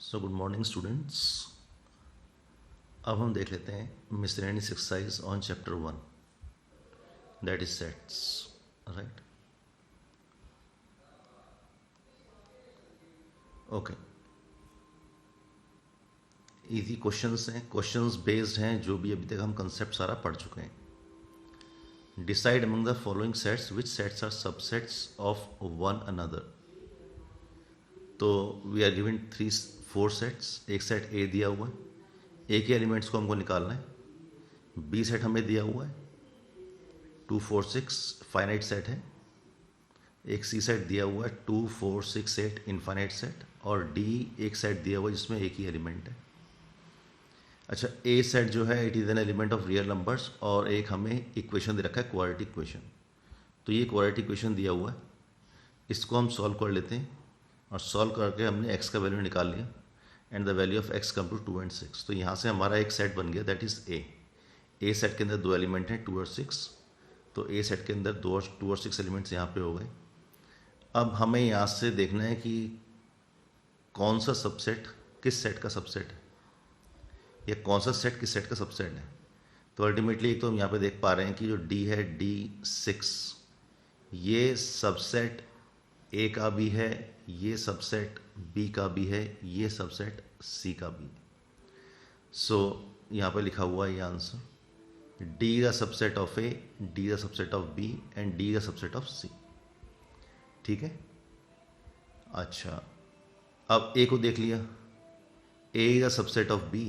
So good morning students. अब हम देख लेते हैं miscellaneous exercise on chapter 1, that is sets. Right, okay. Easy questions हैं, क्वेश्चंस बेस्ड हैं, जो भी अभी तक हम कंसेप्ट सारा पढ़ चुके हैं। Decide among the following sets which sets are subsets of one another. तो वी आर गिवन 4 सेट्स। एक सेट ए दिया हुआ है, ए के एलिमेंट्स को हमको निकालना है। बी सेट हमें दिया हुआ है 2 4 6 फाइनाइट सेट है। एक सी सेट दिया हुआ है 2 4 6 8 इनफाइनाइट सेट। और डी एक सेट दिया हुआ है जिसमें एक ही एलिमेंट है। अच्छा, ए सेट जो है it is an element of real numbers, और एक हमें इक्वेशन दे रखा है क्वाड्रेटिक इक्वेशन। तो ये क्वाड्रेटिक इक्वेशन दिया हुआ है, इसको हम सॉल्व कर लेते हैं। और सॉल्व करके हमने एक्स का वैल्यू निकाल लिया and the value of X come to 2 and 6। तो यहाँ से हमारा एक सेट बन गया, that is a. A set के अंदर 2 एलिमेंट हैं 2 और 6। तो ए सेट के अंदर 2 और 6 एलिमेंट्स यहाँ पे हो गए। अब हमें यहाँ से देखना है कि कौन सा सबसेट किस सेट का सबसेट है, या कौन सा सेट किस सेट का सबसेट है। तो अल्टीमेटली एक तो हम यहाँ पे देख पा रहे हैं कि जो डी है D6, ये सबसेट ए का भी है, ये सबसेट बी का भी है, ये सबसेट सी का भी है। सो यहाँ पे लिखा हुआ है ये answer, D the subset of A, D the subset of B and D the subset of C. ठीक है। अच्छा, अब ए को देख लिया, A is the subset of B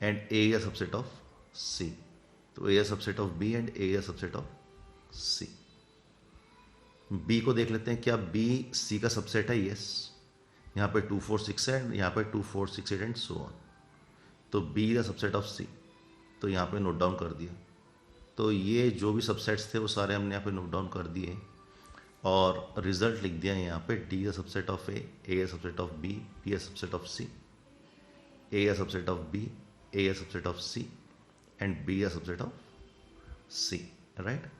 and A is the subset of C. तो A is the subset of B and A is the subset of C. B को देख लेते हैं, क्या बी सी का सबसेट है? यस। यहाँ पे 2 4 6 है, यहाँ पे 2 4 6 8 एंड सो ऑन। तो B is the subset of C, तो यहाँ पे नोट डाउन कर दिया। तो ये जो भी सबसेट्स थे वो सारे हमने यहाँ पे नोट डाउन कर दिए और रिजल्ट लिख दिया यहाँ पे, D is subset of A subset of B, B subset of C, A subset of B, A subset of C and B subset of C. Right,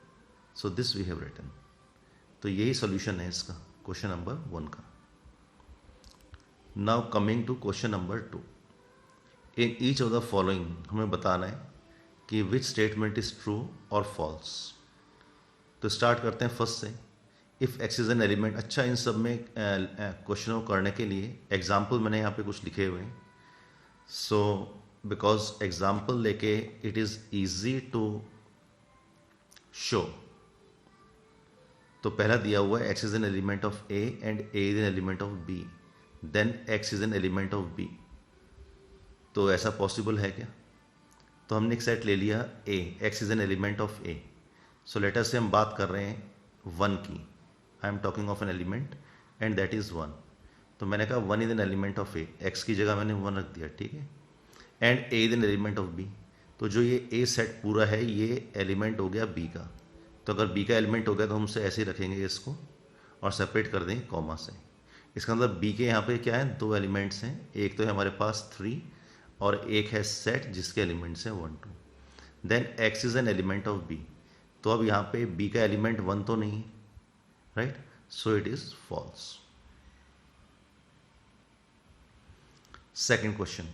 so this we have written. तो यही solution है इसका, question number 1 का। Now coming to question number 2। In each of the following हमें बताना है कि which statement is true और फॉल्स। तो स्टार्ट करते हैं फर्स्ट से, if x is an element. अच्छा, इन सब में क्वेश्चनों को करने के लिए एग्जाम्पल मैंने यहाँ पे कुछ लिखे हुए हैं। सो बिकॉज एग्जाम्पल लेके it is easy to show. तो पहला दिया हुआ है X is an element of A and A is an element of B, then X is an element of B. तो ऐसा पॉसिबल है क्या? तो हमने एक सेट ले लिया A, X is an element of A. So later से हम बात कर रहे हैं 1 की, I am talking of an element and that is 1। तो मैंने कहा 1 is an element of A, X की जगह मैंने 1 रख दिया, ठीक है। And A is an element of B. तो जो ये ए सेट पूरा है ये एलिमेंट हो गया बी का। तो अगर बी का एलिमेंट हो गया तो हम उसे ऐसे ही रखेंगे इसको और सेपरेट कर देंगे कॉमा से। इसका मतलब बी के यहाँ पे क्या है, 2 एलिमेंट्स हैं, एक तो है हमारे पास 3 और एक है सेट जिसके एलिमेंट्स हैं 1 2। Then X is an element of B. तो अब यहाँ पे बी का एलिमेंट 1 तो नहीं है, right, so it is false. Second question,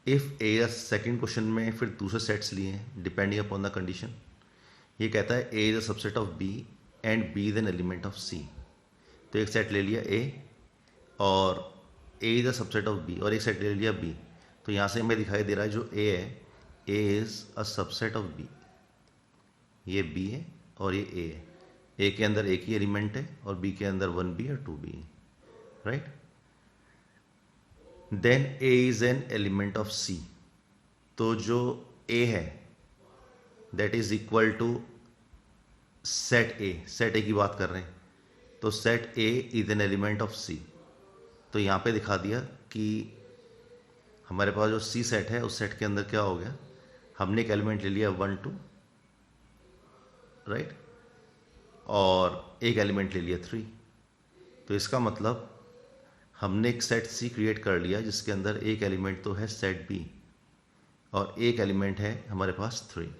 if A, second question में फिर दूसरे सेट्स लिए हैं डिपेंडिंग अपॉन द कंडीशन। ये कहता है A is a subset of B and B is an element of C. तो एक सेट ले लिया ए और A is a subset of B, और एक सेट ले लिया बी। तो यहाँ से हमें दिखाई दे रहा है जो ए है, A is a subset of B. ये बी है और ये ए है। ए के अंदर एक ही एलिमेंट है और बी के अंदर 1b और 2b है, right. Then A is an element of C. तो जो ए है that is equal to set A, set A की बात कर रहे हैं। तो set A is an element of C. तो यहाँ पे दिखा दिया कि हमारे पास जो सी सेट है उस सेट के अंदर क्या हो गया, हमने एक एलिमेंट ले लिया 1 2, राइट, और एक एलिमेंट ले लिया 3। तो इसका मतलब हमने एक सेट सी क्रिएट कर लिया जिसके अंदर एक एलिमेंट तो है सेट बी और एक एलिमेंट है हमारे पास 3।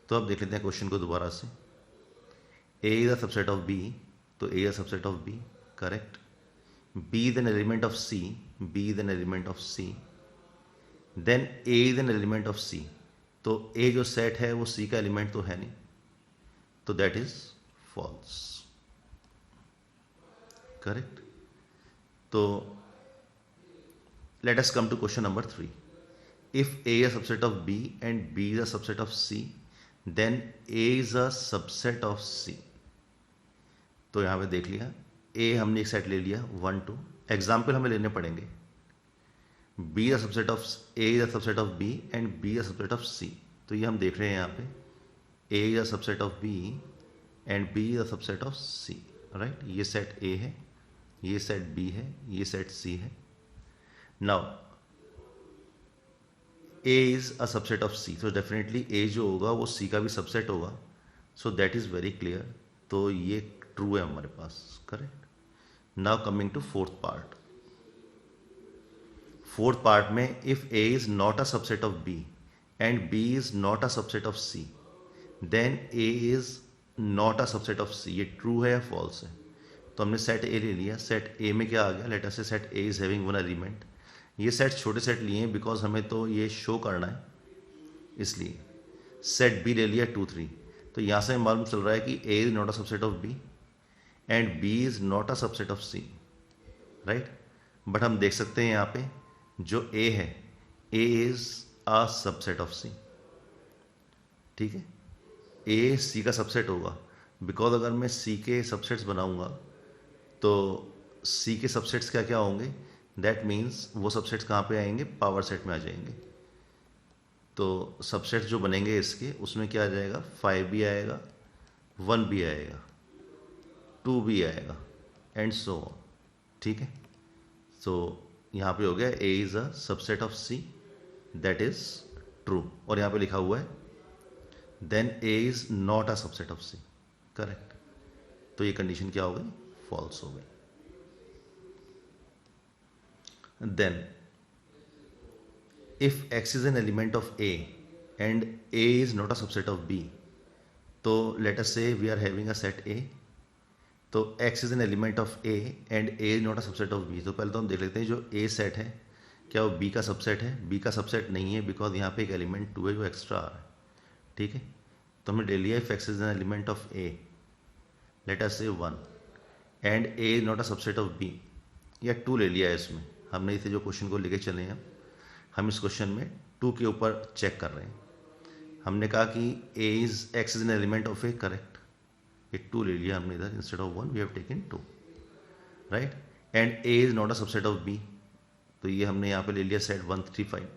तो अब देख लेते हैं क्वेश्चन को दोबारा से। A is the subset of B, तो A is the subset of B, correct. B is an element of C, B is an element of C, then A is an element of C. तो A जो set है वो C का element तो है नहीं, तो दैट इज फॉल्स. करेक्ट. तो let us come to question number 3. If A is a subset of B and B is a subset of C, then A is a subset of C. तो यहां पे देख लिया, A हमने एक set ले लिया 1 2. एग्जाम्पल हमें लेने पड़ेंगे. B is a subset of A is a subset of B and B is a subset of C. तो ये हम देख रहे हैं यहाँ पे A is a subset of B and B is a subset of C. Right. ये set A है, ये सेट B है, ये सेट C है. Now A is a subset of C, so definitely A जो होगा वो C का भी सबसेट होगा. So that is very clear. तो ये ट्रू है हमारे पास. Correct. Now coming to fourth part. Fourth part में if A is not a subset of B and B is not a subset of C, then A is not a subset of C. ये true है या false है? तो हमने set A ले लिया. Set A में क्या आ गया? लेट अस से set A is having one element. ये सेट छोटे सेट लिए हैं बिकॉज हमें तो ये शो करना है, इसलिए. सेट B ले लिया 2 3. तो यहाँ से मालूम चल रहा है कि A is not a subset of B and B is not a subset of C. Right. But हम देख सकते हैं यहाँ पे जो A है, A is a subset of C. ठीक है. A C का सबसेट होगा बिकॉज अगर मैं C के सबसेट्स बनाऊंगा तो C के सबसेट्स क्या क्या होंगे? दैट मीन्स वो सबसेट्स कहाँ पे आएंगे? पावर सेट में आ जाएंगे. तो सबसेट्स जो बनेंगे इसके, उसमें क्या आ जाएगा? 5 भी आएगा, 1 भी आएगा, 2 भी आएगा एंड सो ऑन. ठीक है. तो यहाँ पे हो गया A is a subset of C, that is true. और यहाँ पे लिखा हुआ है then A is not a subset of C. Correct. तो ये कंडीशन क्या हो गई? फॉल्स हो गई. Then if X is an element of A and A is not a subset of B, तो let us say we are having a set A. तो X is an element of A and A is not a subset of B. तो पहले तो हम देख लेते हैं जो A सेट है क्या वो B का सबसेट है? B का सबसेट नहीं है बिकॉज यहाँ पे एक एलिमेंट 2 है जो एक्स्ट्रा आ रहा है. ठीक है. तो हमने ले लिया if X is an element of A, let us say 1 and A is not a subset of B, या 2 ले लिया है इसमें. हमने इसे जो क्वेश्चन को लेके चले हैं, हम इस क्वेश्चन में 2 के ऊपर चेक कर रहे हैं. हमने कहा कि X is an element of A. Correct. ये 2 ले लिया हमने इधर, instead of 1 we have taken 2. Right. And A is not a subset of B. तो ये हमने यहाँ पे ले लिया सेट 1 3 5.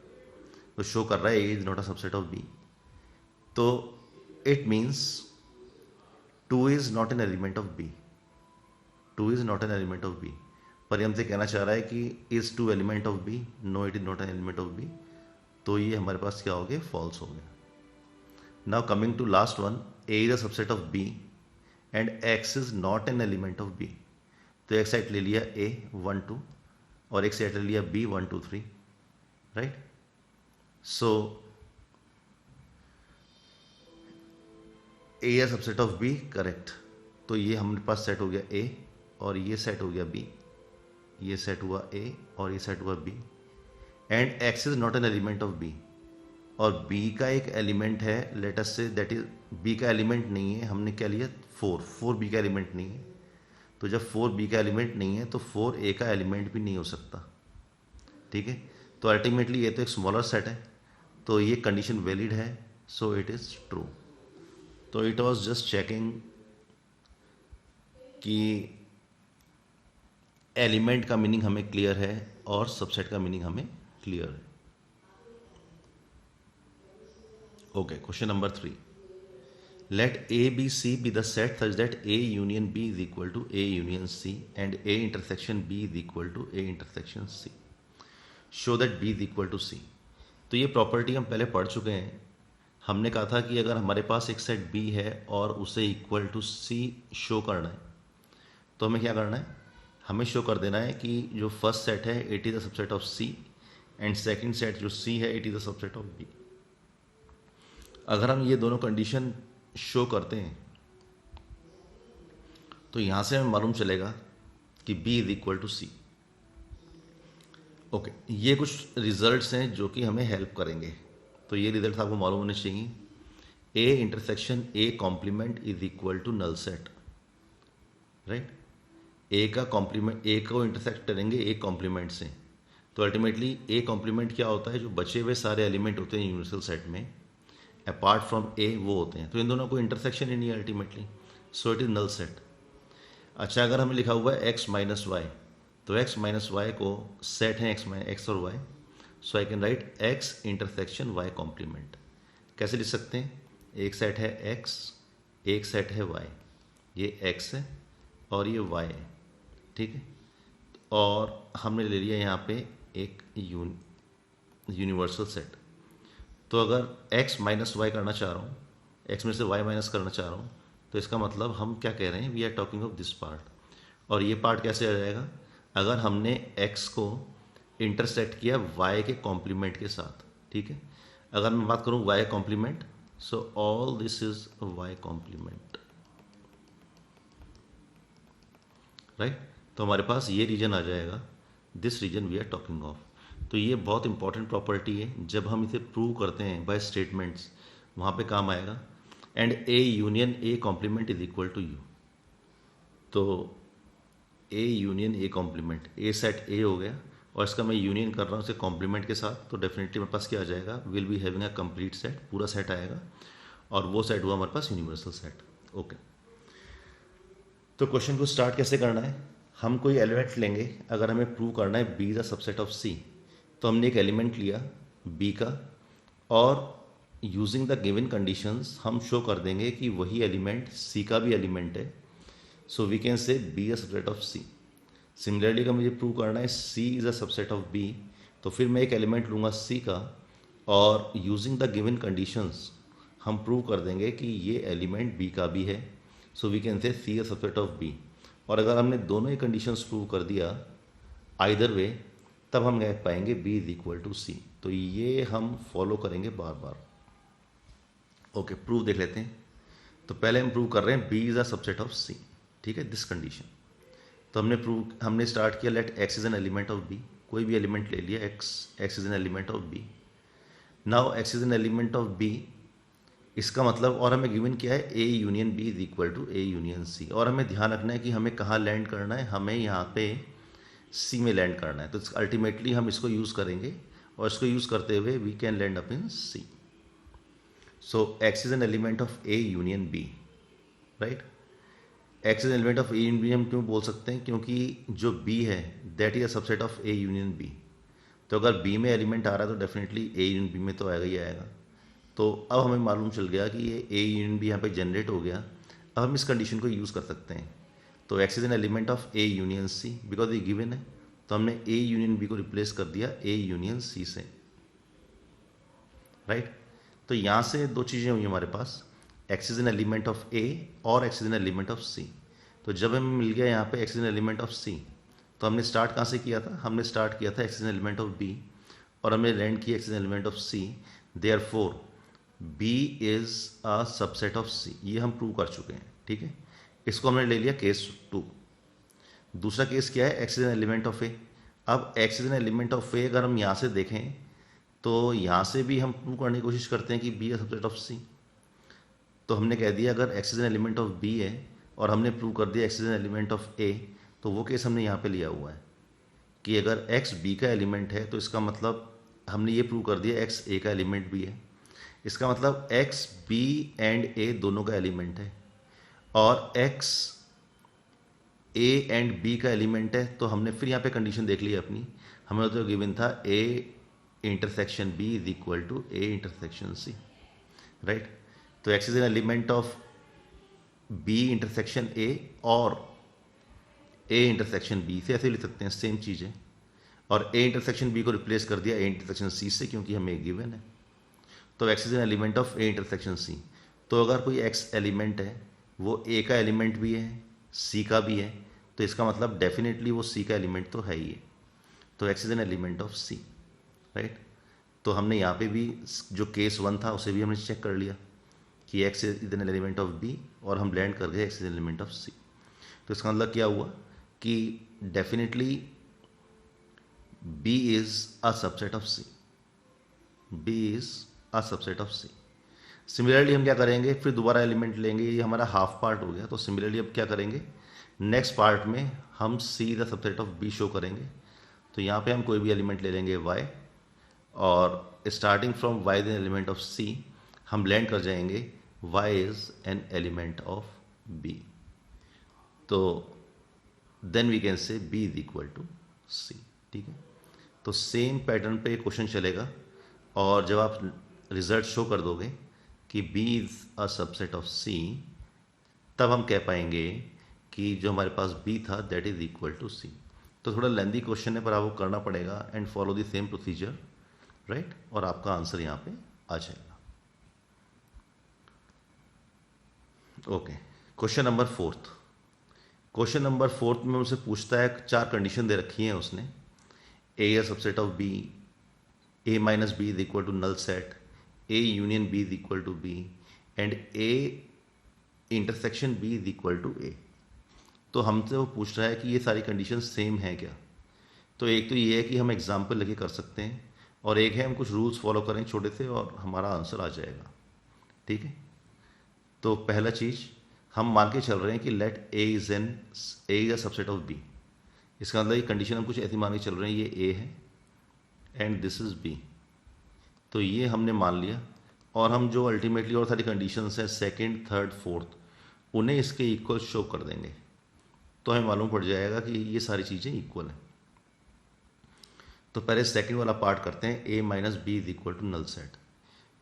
तो शो कर रहा है A is not a subset of B. तो it means 2 is not an element of B. 2 is not an element of B. पर हमसे कहना चाह रहा है कि is 2 element of B? No, it is not an element of B. तो ये हमारे पास क्या हो गया? फॉल्स हो गया. Now coming to last one, A is a subset of B and X is not an element of B. तो एक सेट ले लिया A 1 2 और एक सेट ले लिया B 1 2 3. Right. So A is a subset of B. Correct. तो ये हमारे पास सेट हो गया A और ये सेट हो गया B. ये सेट हुआ A और ये सेट हुआ B and X is not an element of B. और B का एक एलिमेंट है, let us say that is B का एलिमेंट नहीं है. हमने क्या लिया? 4 B का एलिमेंट नहीं है. तो जब 4 B का एलिमेंट नहीं है तो 4 A का एलिमेंट भी नहीं हो सकता. ठीक है. तो अल्टीमेटली ये तो एक स्मॉलर सेट है, तो ये कंडीशन वैलिड है. So it is true. तो इट वॉज जस्ट चेकिंग कि एलिमेंट का मीनिंग हमें क्लियर है और सबसेट का मीनिंग हमें क्लियर है. Okay. Question number 3. Let A B C be the set such that A union B is equal to A union C and A intersection B is equal to A intersection C. Show that B is equal to C. तो ये property हम पहले पढ़ चुके हैं. हमने कहा था कि अगर हमारे पास एक सेट B है और उसे इक्वल टू C शो करना है तो हमें क्या करना है? हमें शो कर देना है कि जो फर्स्ट सेट है it is a subset of C and second set जो C है it is a subset of B. अगर हम ये दोनों कंडीशन शो करते हैं तो यहां से हमें मालूम चलेगा कि B is equal to C. Okay, ये कुछ रिजल्ट्स हैं जो कि हमें हेल्प करेंगे। तो ये रिजल्ट आपको मालूम होने चाहिए। A intersection A complement is equal to null set, right. A का कॉम्प्लीमेंट, ए को इंटरसेक्ट करेंगे ए कॉम्प्लीमेंट से, तो अल्टीमेटली ए कॉम्प्लीमेंट क्या होता है, जो बचे हुए सारे एलिमेंट होते हैं यूनिवर्सल सेट में अपार्ट फ्रॉम ए वो होते हैं, तो इन दोनों को इंटरसेक्शन ही नहीं है ultimately, so it is null set. अच्छा, अगर हमें लिखा हुआ है एक्स माइनस वाई, तो एक्स माइनस वाई को सेट है एक्स और Y, so I can write X intersection Y complement. कैसे लिख सकते हैं, एक सेट है एक्स, एक सेट है वाई, ये एक्स है और ये वाई है, ठीक है। और हमने ले लिया यहाँ पे एक यूनिवर्सल सेट। तो अगर एक्स माइनस वाई करना चाह रहा हूँ, एक्स में से वाई माइनस करना चाह रहा हूँ, तो इसका मतलब हम क्या कह रहे हैं, we are talking of this part. और ये पार्ट कैसे आ जाएगा, अगर हमने एक्स को इंटरसेक्ट किया वाई के कॉम्प्लीमेंट के साथ, ठीक है। अगर मैं बात करूँ Y complement, so all this is Y complement, right. तो हमारे पास ये रीजन आ जाएगा, this region we are talking of. तो ये बहुत इंपॉर्टेंट प्रॉपर्टी है, जब हम इसे प्रूव करते हैं बाय स्टेटमेंट्स वहाँ पे काम आएगा। And A union A complement is equal to U, तो A union A complement, A set A हो गया और इसका मैं यूनियन कर रहा हूँ उसे कॉम्प्लीमेंट के साथ, तो डेफिनेटली मेरे पास क्या आ जाएगा, will be having a complete set, पूरा सेट आएगा और वो सेट हुआ हमारे पास यूनिवर्सल सेट। ओके, तो क्वेश्चन को स्टार्ट कैसे करना है, हम कोई एलिमेंट लेंगे, अगर हमें प्रूव करना है B is a subset of C, तो हमने एक एलिमेंट लिया बी का और यूजिंग द गिवन कंडीशंस हम शो कर देंगे कि वही एलिमेंट सी का भी एलिमेंट है, so we can say B a subset of C. Similarly अगर मुझे प्रूव करना है C is a subset of B, तो फिर मैं एक एलिमेंट लूँगा सी का और यूजिंग द गिवन कंडीशंस हम प्रूव कर देंगे कि ये एलिमेंट बी का भी है, so we can say C a subset of B. और अगर हमने दोनों ही कंडीशंस प्रूव कर दिया आइदर वे, तब हम कह पाएंगे बी इज इक्वल टू सी। तो ये हम फॉलो करेंगे बार बार। ओके, प्रूव देख लेते हैं। तो पहले हम प्रूव कर रहे हैं B is a subset of C, ठीक है, दिस कंडीशन। तो हमने स्टार्ट किया, let x is an element of B, कोई भी एलिमेंट ले लिया, X is an element of B. Now X is an element of B, इसका मतलब, और हमें गिवन किया है A union B is equal to A union C, और हमें ध्यान रखना है कि हमें कहाँ लैंड करना है, हमें यहाँ पे सी में लैंड करना है। तो अल्टीमेटली हम इसको यूज़ करेंगे और इसको यूज़ करते हुए we can land up in C. So x is an element of A union B, right. X is element of A union B हम क्यों बोल सकते हैं, क्योंकि जो बी है that is a subset of A union B. तो अगर बी में एलिमेंट आ रहा है तो डेफिनेटली ए यूनियन बी में तो आएगा ही आएगा। तो अब हमें मालूम चल गया कि ये ए यूनियन बी यहाँ पे जनरेट हो गया। अब हम इस कंडीशन को यूज़ कर सकते हैं। तो X is an element of A union C, because ये गिवन है, तो हमने ए यूनियन बी को रिप्लेस कर दिया ए यूनियन सी से, राइट। तो यहाँ से दो चीज़ें हुई हमारे पास, X is an element of A और X is an element of C. तो जब हमें मिल गया यहाँ पे x is an element of C, तो हमने स्टार्ट कहाँ से किया था, हमने स्टार्ट किया था x is an element of B और हमने लैंड किया X is an element of C. Therefore B is a subset of C, ये हम प्रूव कर चुके हैं, ठीक है। इसको हमने ले लिया केस 2। दूसरा केस क्या है, X is an element of A. अब X is an element of A अगर हम यहाँ से देखें तो यहाँ से भी हम प्रूव करने की कोशिश करते हैं कि बी है सबसेट ऑफ सी। तो हमने कह दिया अगर X is an element of B है और हमने प्रूव कर दिया X is an element of A, तो वो केस हमने यहाँ पे लिया हुआ है कि अगर एक्स बी का एलिमेंट है तो इसका मतलब हमने ये प्रूव कर दिया एक्स ए का एलिमेंट भी है। इसका मतलब एक्स बी एंड ए दोनों का एलिमेंट है और एक्स ए एंड बी का एलिमेंट है। तो हमने फिर यहाँ पे कंडीशन देख ली अपनी, हमें तो गिवन था A intersection B is equal to A intersection C, right. तो X is an element of B intersection A और ए इंटरसेक्शन बी से, ऐसे लिख सकते हैं सेम चीज़ें, और ए इंटरसेक्शन बी को रिप्लेस कर दिया ए इंटरसेक्शन सी से, क्योंकि हमें गिवन है। तो X is an element of A intersection C. तो अगर कोई एक्स एलिमेंट है वो ए का एलिमेंट भी है सी का भी है, तो इसका मतलब डेफिनेटली वो सी का एलिमेंट तो है ही है। तो X is an element of C, right. तो हमने यहाँ पे भी जो केस 1 था उसे भी हमने चेक कर लिया कि X is an element of B और हम लैंड कर गए x is an element of C. तो इसका मतलब क्या हुआ कि definitely B is a subset of C. B is a subset of C. Similarly हम क्या करेंगे, फिर दोबारा एलिमेंट लेंगे, ये हमारा हाफ पार्ट हो गया। तो सिमिलरली अब क्या करेंगे, नेक्स्ट पार्ट में हम C the subset of B show करेंगे। तो यहाँ पे हम कोई भी एलिमेंट ले लेंगे Y, और starting from Y the element of C हम लैंड कर जाएंगे Y is an element of B। तो then we can say B is equal to C। ठीक है, तो सेम पैटर्न पे क्वेश्चन चलेगा, और जब आप रिजल्ट शो कर दोगे कि B is a subset of C, तब हम कह पाएंगे कि जो हमारे पास B था that is equal to C। तो थोड़ा लेंदी क्वेश्चन है, पर आपको करना पड़ेगा and follow the same procedure, right, और आपका आंसर यहाँ पे आ जाएगा। Okay, question number fourth. Question number fourth में मुझसे पूछता है, 4 कंडीशन दे रखी हैं उसने। A subset of B, A minus B is equal to null set, A union B is equal to B, and A intersection B is equal to A। तो हमसे वो पूछ रहा है कि ये सारी कंडीशन सेम है क्या। तो एक तो ये है कि हम एग्जाम्पल लेके कर सकते हैं, और एक है हम कुछ रूल्स फॉलो करें छोटे से और हमारा आंसर आ जाएगा। ठीक है, तो पहला चीज़ हम मान के चल रहे हैं कि let A is a subset of B। इसका मतलब ये कंडीशन हम कुछ ऐसी मान के चल रहे हैं, ये A है एंड दिस इज B। तो ये हमने मान लिया, और हम जो अल्टीमेटली और सारी कंडीशंस हैं सेकंड, थर्ड, फोर्थ, उन्हें इसके इक्वल शो कर देंगे, तो हमें मालूम पड़ जाएगा कि ये सारी चीज़ें इक्वल हैं। तो पहले सेकंड वाला पार्ट करते हैं, A minus B is equal to null set.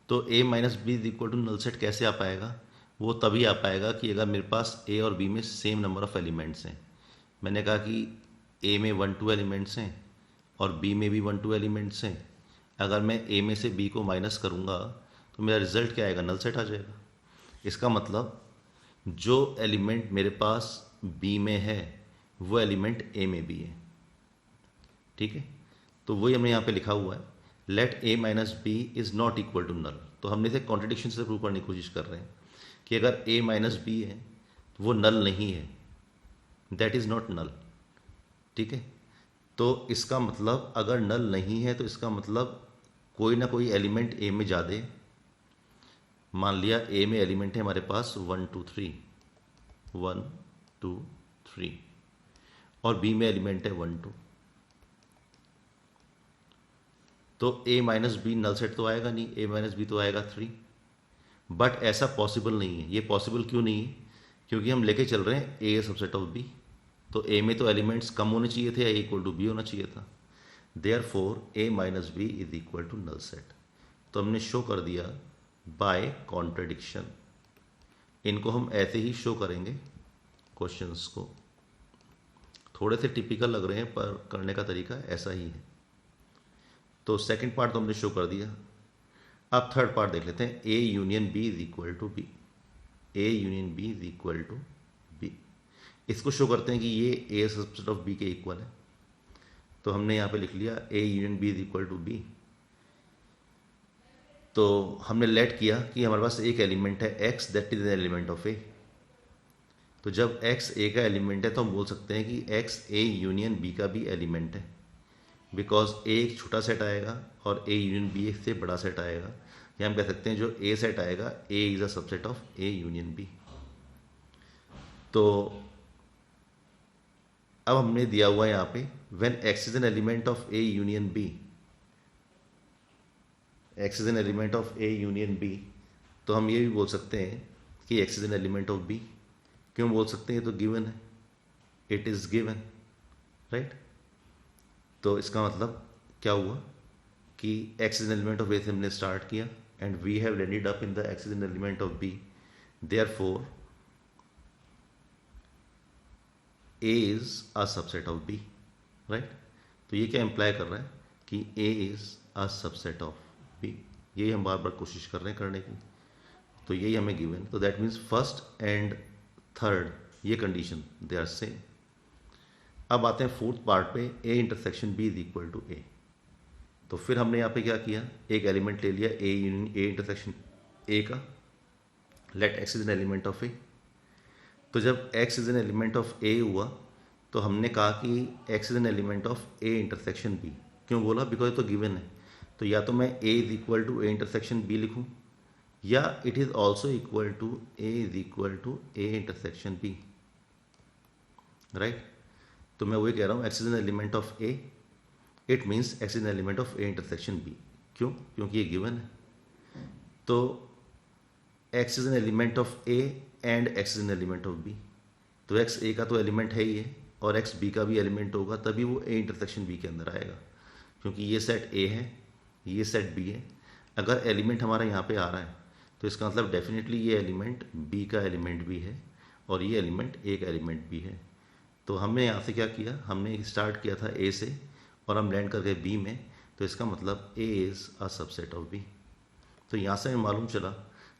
तो A minus B is equal to null set कैसे आ पाएगा, वो तभी आ पाएगा कि अगर मेरे पास A और B में सेम नंबर ऑफ एलिमेंट्स हैं। मैंने कहा कि A में 1 2 एलिमेंट्स हैं और B में भी 1 2 एलिमेंट्स हैं। अगर मैं A में से B को माइनस करूँगा तो मेरा रिजल्ट क्या आएगा, नल सेट आ जाएगा। इसका मतलब जो एलिमेंट मेरे पास B में है वो एलिमेंट A में भी है। ठीक है, तो वही हमने यहाँ पे लिखा हुआ है, let A minus B is not equal to null. तो हमने इसे कॉन्ट्रडिक्शन से प्रूव करने की कोशिश कर रहे हैं कि अगर A माइनस बी है तो वो नल नहीं है, दैट इज नॉट नल। ठीक है, तो इसका मतलब अगर नल नहीं है तो इसका मतलब कोई ना कोई एलिमेंट A में जा दे। मान लिया A में एलिमेंट है हमारे पास 1 2 3, 1 2 3, और B में एलिमेंट है 1 2। तो A minus B null set तो आएगा नहीं, A माइनस बी तो आएगा 3। बट ऐसा पॉसिबल नहीं है। ये पॉसिबल क्यों नहीं है, क्योंकि हम लेके चल रहे हैं A सबसेट ऑफ B। तो A में तो एलिमेंट्स कम होने चाहिए थे, A इक्वल टू B होना चाहिए था। Therefore A minus B is equal to null set. तो हमने शो कर दिया बाय कॉन्ट्रडिक्शन। इनको हम ऐसे ही शो करेंगे क्वेश्चंस को। थोड़े से टिपिकल लग रहे हैं पर करने का तरीका ऐसा ही है। तो सेकंड पार्ट तो हमने शो कर दिया। अब थर्ड पार्ट देख लेते हैं, A union B is equal to B। A union B is equal to B। इसको शो करते हैं कि ये A सबसेट ऑफ B के इक्वल है। तो हमने यहाँ पे लिख लिया A union B is equal to B। तो हमने लेट किया कि हमारे पास एक एलिमेंट है X that is an element of A। तो जब X A का एलिमेंट है तो हम बोल सकते हैं कि X A यूनियन B का भी एलिमेंट है, बिकॉज A एक छोटा सेट आएगा और A यूनियन B एक से बड़ा सेट आएगा। या हम कह सकते हैं जो A सेट आएगा A is a subset of A union B। तो अब हमने दिया हुआ है यहाँ पे when X is an element of A union B, X is an element of A union B, तो हम ये भी बोल सकते हैं कि X is an element of B। क्यों बोल सकते हैं, ये तो गिवन है, इट इज गिवन, राइट। तो इसका मतलब क्या हुआ कि X is an element of A से हमने स्टार्ट किया and we have landed up in the X is an element of B। Therefore A is a subset of B, right. तो ये क्या इंप्लाई कर रहा है कि A is a subset of B। यही हम बार बार कोशिश कर रहे हैं करने की। तो यही हमें गिवन। तो that means first and third ये कंडीशन दे आर सेम। अब आते हैं फोर्थ पार्ट पे, A intersection B is equal to A। तो फिर हमने यहाँ पे क्या किया, एक एलिमेंट ले लिया A union A intersection A का, let X is an element of A। तो जब X is an element of A हुआ तो हमने कहा कि X is an element of A intersection B। क्यों बोला? बिकॉज तो गिवन है। तो या तो मैं A is equal to A intersection B लिखूँ, या it is also equal to A is equal to A intersection B, right. तो मैं वही कह रहा हूँ, X is an element of A, it means X is an element of A intersection B. क्यों? क्योंकि ये गिवन है। तो X is an element of A and X is an element of B. तो एक्स ए का तो element है ही है, और एक्स बी का भी एलिमेंट होगा, तभी वो ए इंटरसेक्शन बी के अंदर आएगा। क्योंकि ये सेट ए है, ये सेट बी है। अगर एलिमेंट हमारा यहाँ पे आ रहा है तो इसका मतलब डेफिनेटली ये एलिमेंट बी का एलिमेंट भी है, और ये एलिमेंट ए का एलिमेंट भी है। तो हमने यहाँ से क्या किया, हमने स्टार्ट किया था ए से और हम लैंड कर गए बी में, तो इसका मतलब A is a subset of B. तो यहाँ से हमें मालूम चला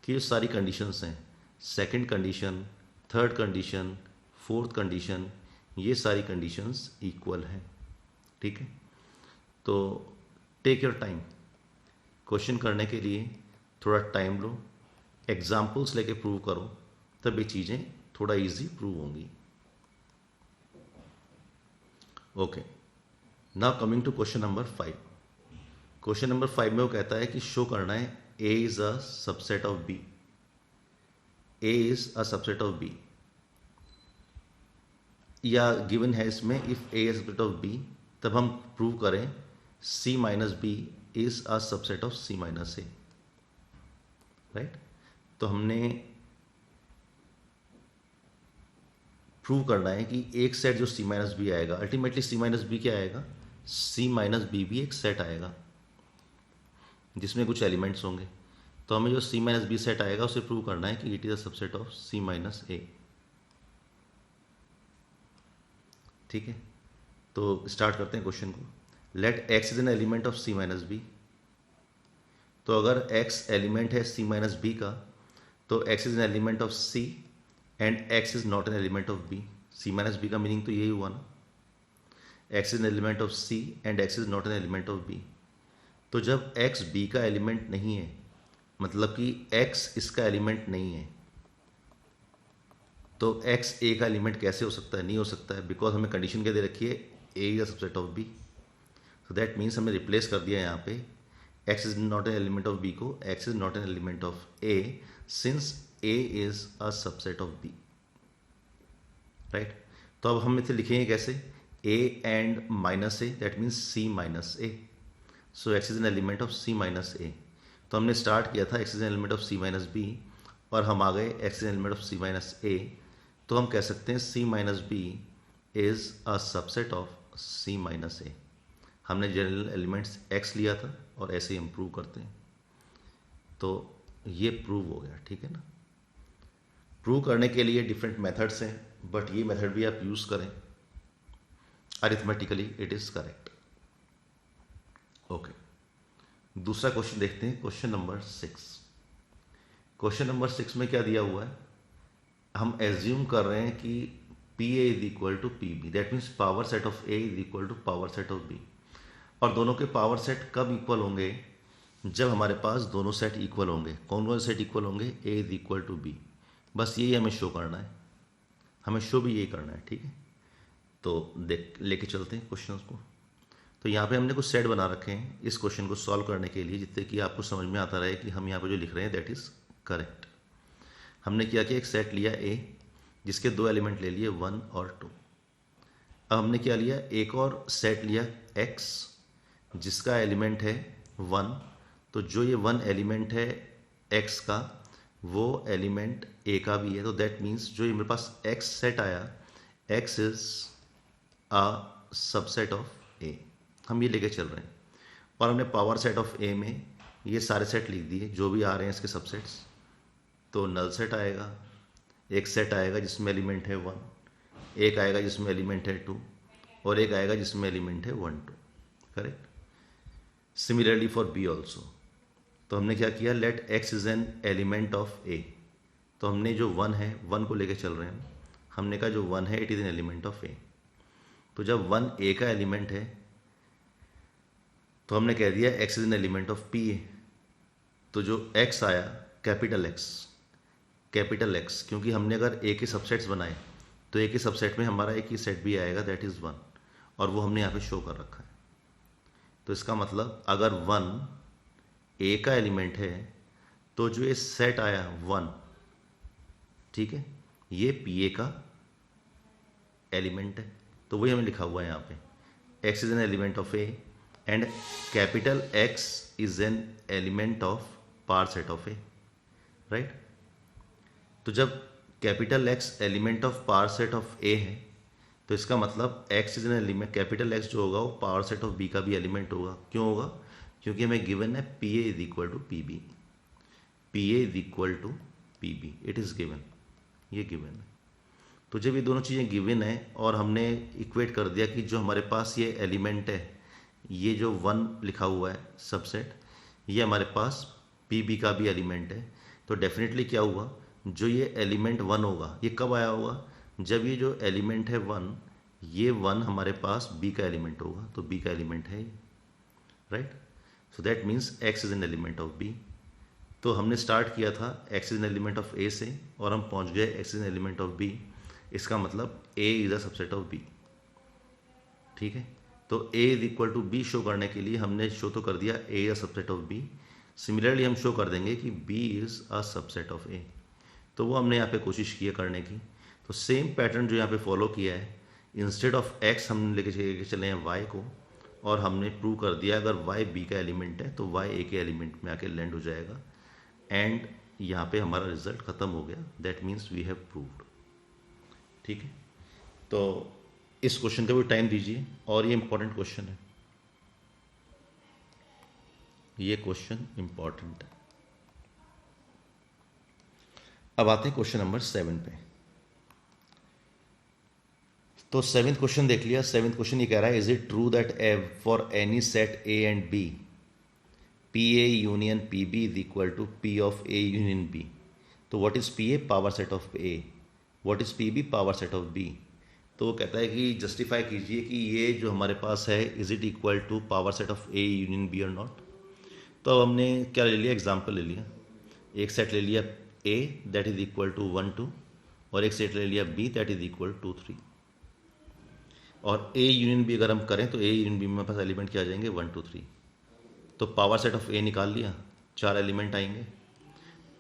कि ये सारी कंडीशंस हैं, second condition, third condition, fourth condition, ये सारी कंडीशंस इक्वल हैं, ठीक है। तो टेक योर टाइम, क्वेश्चन करने के लिए थोड़ा टाइम लो, एग्जाम्पल्स लेके प्रूव करो, तब ये चीज़ें थोड़ा इजी प्रूव होंगी। Okay, now coming to question number 5। Question number 5 में वो कहता है कि शो करना है A is a subset of B, A is a subset of B, या गिवन है इसमें if A is subset of B, तब हम प्रूव करें C minus B is a subset of C minus A, right. तो हमने prove करना है कि एक सेट जो सी माइनस बी आएगा, अल्टीमेटली सी माइनस बी क्या आएगा, सी माइनस बी भी एक सेट आएगा जिसमें कुछ एलिमेंट्स होंगे। तो हमें जो सी माइनस बी सेट आएगा उसे प्रूव करना है कि it is a subset of C minus A, ठीक है। तो स्टार्ट करते हैं क्वेश्चन को। Let x is an element of C minus B. तो अगर एक्स एलिमेंट है सी माइनस बी का, तो X is an element of C and X is not an element of B. C minus B का meaning तो यही हुआ ना, X is an element of C and X is not an element of B. तो जब x B का element नहीं है, मतलब कि एक्स इसका एलिमेंट नहीं है, तो एक्स ए का एलिमेंट कैसे हो सकता है? नहीं हो सकता है, बिकॉज हमें कंडीशन क्या दे रखी है, A is a subset of B. So that means हमने रिप्लेस कर दिया यहाँ पे x is not an element of B को x is not an element of A, since A is a subset of B, right. तो अब हम इसे लिखेंगे कैसे, A and minus A, that means C minus A. So x is an element of C minus A. तो हमने start किया था x is an element of C minus B, और हम आ गए x is an element of C minus A. तो हम कह सकते हैं C minus B is a subset of C minus A. हमने जनरल एलिमेंट्स एक्स लिया था और ऐसे ही हम प्रूव करते हैं। तो ये प्रूव हो गया, ठीक है ना। प्रूव करने के लिए डिफरेंट मेथड्स हैं, बट ये मेथड भी आप यूज़ करें, arithmetically it is correct. Okay, दूसरा क्वेश्चन देखते हैं, क्वेश्चन नंबर 6। क्वेश्चन नंबर 6 में क्या दिया हुआ है, हम एज्यूम कर रहे हैं कि P A is equal to P B, that means power set of A is equal to power set of B. और दोनों के पावर सेट कब इक्वल होंगे, जब हमारे पास दोनों सेट इक्वल होंगे। कौन कौन सेट इक्वल होंगे, ए इज इक्वल टू बी। बस यही हमें शो करना है, हमें शो भी यही करना है, ठीक है। तो देख लेके चलते हैं क्वेश्चन को। तो यहाँ पे हमने कुछ सेट बना रखे हैं इस क्वेश्चन को सॉल्व करने के लिए, जिससे कि आपको समझ में आता रहे कि हम यहाँ पे जो लिख रहे हैं दैट इज़ करेक्ट। हमने क्या किया, एक सेट लिया ए जिसके दो एलिमेंट ले लिए 1 और 2। अब हमने क्या लिया, एक और सेट लिया एक्स जिसका एलिमेंट है 1। तो जो ये 1 एलिमेंट है एक्स का, वो एलिमेंट ए का भी है। तो दैट मीन्स जो ये मेरे पास एक्स सेट आया, x is a subset of A. हम ये लेके चल रहे हैं, और हमने पावर सेट ऑफ ए में ये सारे सेट लिख दिए जो भी आ रहे हैं इसके सबसेट्स। तो नल सेट आएगा, एक सेट आएगा जिसमें एलिमेंट है 1, एक आएगा जिसमें एलिमेंट है 2, और एक आएगा जिसमें एलिमेंट है 1 2, correct. Similarly for B also. तो हमने क्या किया, let x is an element of A. तो हमने जो 1 है 1 को लेके चल रहे हैं, हमने कहा जो 1 है it is an element of A. तो जब 1 ए का एलिमेंट है तो हमने कह दिया X is an element of P A. तो जो एक्स आया कैपिटल एक्स, क्योंकि हमने अगर ए के सबसेट्स बनाए तो ए के सबसेट में हमारा एक ही सेट भी आएगा दैट इज़ 1, और वो हमने यहाँ पे शो कर रखा है। तो इसका मतलब अगर 1 ए का एलिमेंट है तो जो ये सेट आया 1, ठीक है, ये पी ए का एलिमेंट है। तो वही हमें लिखा हुआ है यहाँ पे, x is an element of A and capital X is an element of power set of A, right. तो जब capital X element of power set of A है तो इसका मतलब X is an element, capital X जो होगा वो power set of B का भी एलिमेंट होगा। क्यों होगा? क्योंकि हमें गिवन है P A is equal to P B, P A is equal to P B, it is given, ये गिवन है। तो जब ये दोनों चीज़ें गिवन है और हमने इक्वेट कर दिया कि जो हमारे पास ये एलिमेंट है, ये जो 1 लिखा हुआ है सबसेट, ये हमारे पास पी बी का भी एलिमेंट है, तो डेफिनेटली क्या हुआ, जो ये एलिमेंट 1 होगा ये कब आया होगा, जब ये जो एलिमेंट है 1, ये 1 हमारे पास बी का एलिमेंट होगा, तो बी का एलिमेंट है, right. So that means x is an element of b। तो हमने स्टार्ट किया था x is an element of a से और हम पहुंच गए x is an element of b। इसका मतलब a is a subset of b, ठीक है। तो a is equal to b show करने के लिए हमने शो तो कर दिया a is a subset of b। Similarly हम शो कर देंगे कि b is a subset of a, तो वो हमने यहाँ पे कोशिश की है करने की। तो सेम पैटर्न जो यहाँ पे फॉलो किया है, इंस्टेड ऑफ x हमने लेके चले हैं y को, और हमने प्रूव कर दिया अगर y b का एलिमेंट है तो y a के एलिमेंट में आके लैंड हो जाएगा, एंड यहाँ पे हमारा रिजल्ट खत्म हो गया। That means we have proved, ठीक है। तो इस क्वेश्चन का भी टाइम दीजिए, और ये इंपॉर्टेंट क्वेश्चन है, ये क्वेश्चन इंपॉर्टेंट है। अब आते हैं क्वेश्चन नंबर 7 पे। तो 7th क्वेश्चन देख लिया। 7th क्वेश्चन ये कह रहा है, is it true that for any set A and B P A union P B is equal to P of A union B. तो what is P A? Power set of A. What is P B? Power set of B. तो वो कहता है कि justify कीजिए कि ये जो हमारे पास है, is it equal to power set of A union B और नॉट। तो अब हमने क्या ले लिया, एग्जाम्पल ले लिया। एक सेट ले लिया A that is equal to 1 2, और एक सेट ले लिया B that is equal to 3। और ए यूनियन बी अगर हम करें तो ए यूनियन बी में पास एलिमेंट क्या आ जाएंगे, 1 2 3। तो पावर सेट ऑफ ए निकाल लिया, 4 एलिमेंट आएंगे।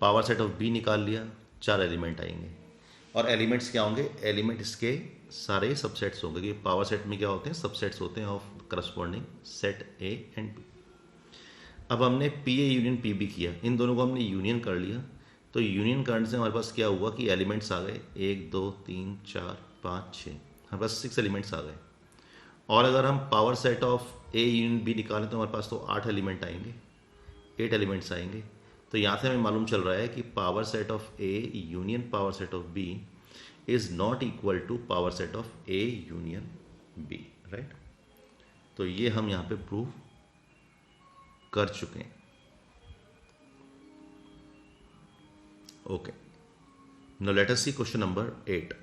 पावर सेट ऑफ बी निकाल लिया, 4 एलिमेंट आएंगे। और एलिमेंट्स क्या होंगे? एलिमेंट इसके सारे सबसेट्स होंगे, कि पावर सेट में क्या होते हैं, सबसेट्स होते हैं of corresponding set A and B. अब हमने P A union P B किया, इन दोनों को हमने यूनियन कर लिया। तो यूनियन करने से हमारे पास क्या हुआ कि एलिमेंट्स आ गए 1 2 3 4 5 6, हमारे पास 6 एलिमेंट्स आ गए। और अगर हम power set of A union B निकालें तो हमारे पास तो 8 एलिमेंट आएंगे, 8 एलिमेंट्स आएंगे। तो यहाँ से हमें मालूम चल रहा है कि power set of A union power set of B is not equal to power set of A union B, right. तो ये हम यहाँ पे प्रूव कर चुके हैं। Okay, now let us see question number 8।